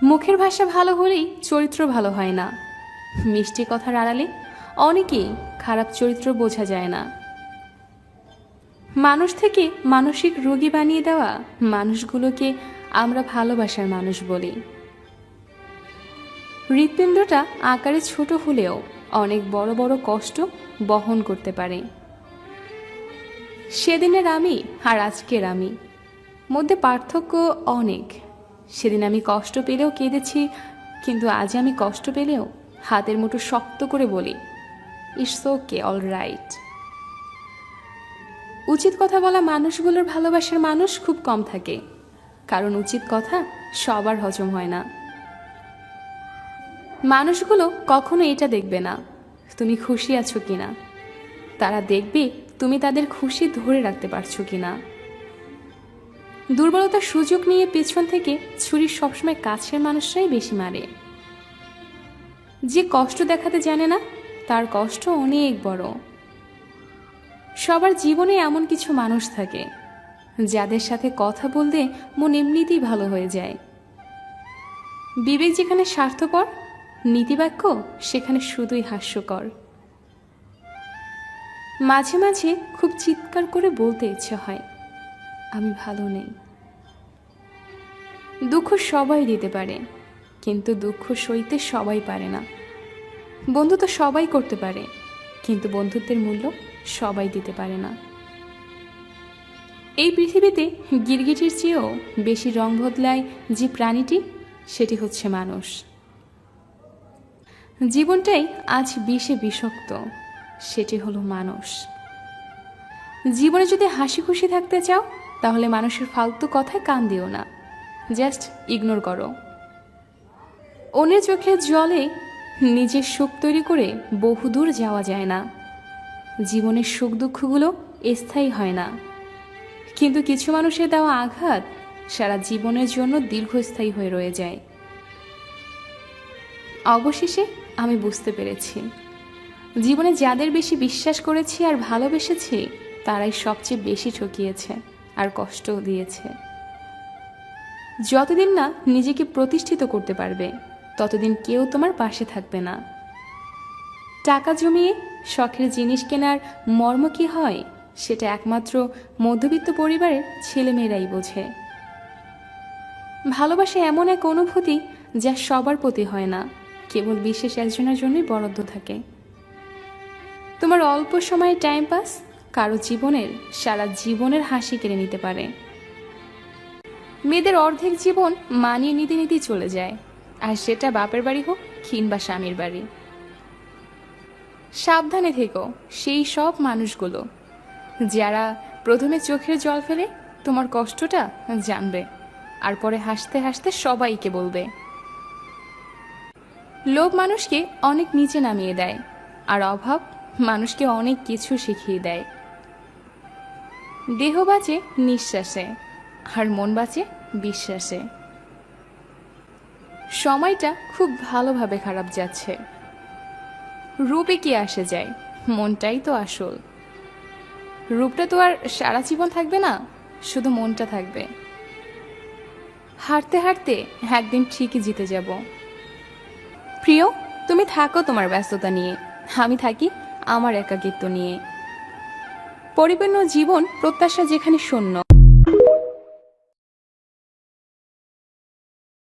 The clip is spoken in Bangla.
মুখের ভাষা ভালো হলেই চরিত্র ভালো হয় না। মিষ্টি কথার আড়ালে অনেকেই খারাপ চরিত্র বোঝা যায় না। মানুষ থেকে মানসিক রোগী বানিয়ে দেওয়া মানুষগুলোকে আমরা ভালোবাসার মানুষ বলি। হৃৎপিণ্ডটা আকারে ছোট হলেও অনেক বড় বড় কষ্ট বহন করতে পারে। সেদিনের আমি আর আজকের আমি মধ্যে পার্থক্য অনেক। সেদিন আমি কষ্ট পেলেও কেঁদেছি, কিন্তু আজ আমি কষ্ট পেলেও হাতের মুঠো শক্ত করে বলি, ইটস ওকে, অল রাইট। উচিত কথা বলা মানুষগুলোর ভালোবাসার মানুষ খুব কম থাকে, কারণ উচিত কথা সবার হজম হয় না। মানুষগুলো কখনো এটা দেখবে না তুমি খুশি আছো কিনা, তারা দেখবে তুমি তাদের খুশি ধরে রাখতে পারছো কিনা। দুর্বলতার সুযোগ নিয়ে পেছন থেকে ছুরি সবসময় কাছের মানুষরাই বেশি মারে। যে কষ্ট দেখাতে জানে না তার কষ্ট অনেক বড়। সবার জীবনে এমন কিছু মানুষ থাকে যাদের সাথে কথা বলতে মন এমনিতেই ভালো হয়ে যায়। বিবেক যেখানে স্বার্থপর, নীতিবাক্য সেখানে শুধুই হাস্যকর। মাঝে মাঝে খুব চিৎকার করে বলতে ইচ্ছে হয়, আমি ভালো নেই। দুঃখ সবাই দিতে পারে, কিন্তু দুঃখ সইতে সবাই পারে না। বন্ধুত্ব সবাই করতে পারে, কিন্তু বন্ধুত্বের মূল্য সবাই দিতে পারে না। এই পৃথিবীতে গিরগিটির চেয়েও বেশি রং বদলায় যে প্রাণীটি, সেটি হচ্ছে মানুষ। জীবনটাই আজ বিষে বিষাক্ত, সেটি হলো মানুষ। জীবনে যদি হাসি খুশি থাকতে চাও, তাহলে মানুষের ফালতু কথায় কান দিও না, জাস্ট ইগনোর করো। অন্যের চোখের জলে নিজের সুখ তৈরি করে বহুদূর যাওয়া যায় না। জীবনের সুখ দুঃখগুলো স্থায়ী হয় না, কিন্তু কিছু মানুষের দেওয়া আঘাত সারা জীবনের জন্য দীর্ঘস্থায়ী হয়ে রয়ে যায়। অবশেষে আমি বুঝতে পেরেছি, জীবনে যাদের বেশি বিশ্বাস করেছি আর ভালোবেসেছি, তারাই সবচেয়ে বেশি ঠকিয়েছে আর কষ্টও দিয়েছে। যতদিন না নিজেকে প্রতিষ্ঠিত করতে পারবে, ততদিন কেউ তোমার পাশে থাকবে না। টাকা জমিয়ে শখের জিনিস কেনার মর্ম কী হয়, সেটা একমাত্র মধ্যবিত্ত পরিবারের ছেলেমেয়েরাই বোঝে। ভালোবাসা এমন এক অনুভূতি যা সবার প্রতি হয় না, কেবল বিশেষ একজনের জন্যই বরাদ্দ থাকে। তোমার অল্প সময়ের টাইম পাস কারো জীবনের সারা জীবনের হাসি কেড়ে নিতে পারে। মেয়েদের অর্ধেক জীবন মানিয়ে নিতে নিতেই চলে যায়, আর সেটা বাপের বাড়ি হোক কিংবা স্বামীর বাড়ি। সাবধানে থেকো সেই সব মানুষগুলো যারা প্রথমে চোখের জল ফেলে তোমার কষ্টটা জানবে, আর পরে হাসতে হাসতে সবাইকে বলবে। লোভ মানুষকে অনেক নিচে নামিয়ে দেয়, আর অভাব মানুষকে অনেক কিছু শিখিয়ে দেয়। দেহ বাঁচে নিঃশ্বাসে, আর মন বাঁচে বিশ্বাসে। সময়টা খুব ভালোভাবে খারাপ যাচ্ছে। রূপে কি আসে যায়, মনটাই তো আসল। রূপটা তো আর সারা জীবন থাকবে না, শুধু মনটা থাকবে। হাঁটতে হাঁটতে একদিন ঠিকই জিতে যাব। প্রিয়, তুমি থাকো তোমার ব্যস্ততা নিয়ে, আমি থাকি আমার একাকিত্ব নিয়ে। পরিপূর্ণ জীবন প্রত্যাশা যেখানে শূন্য,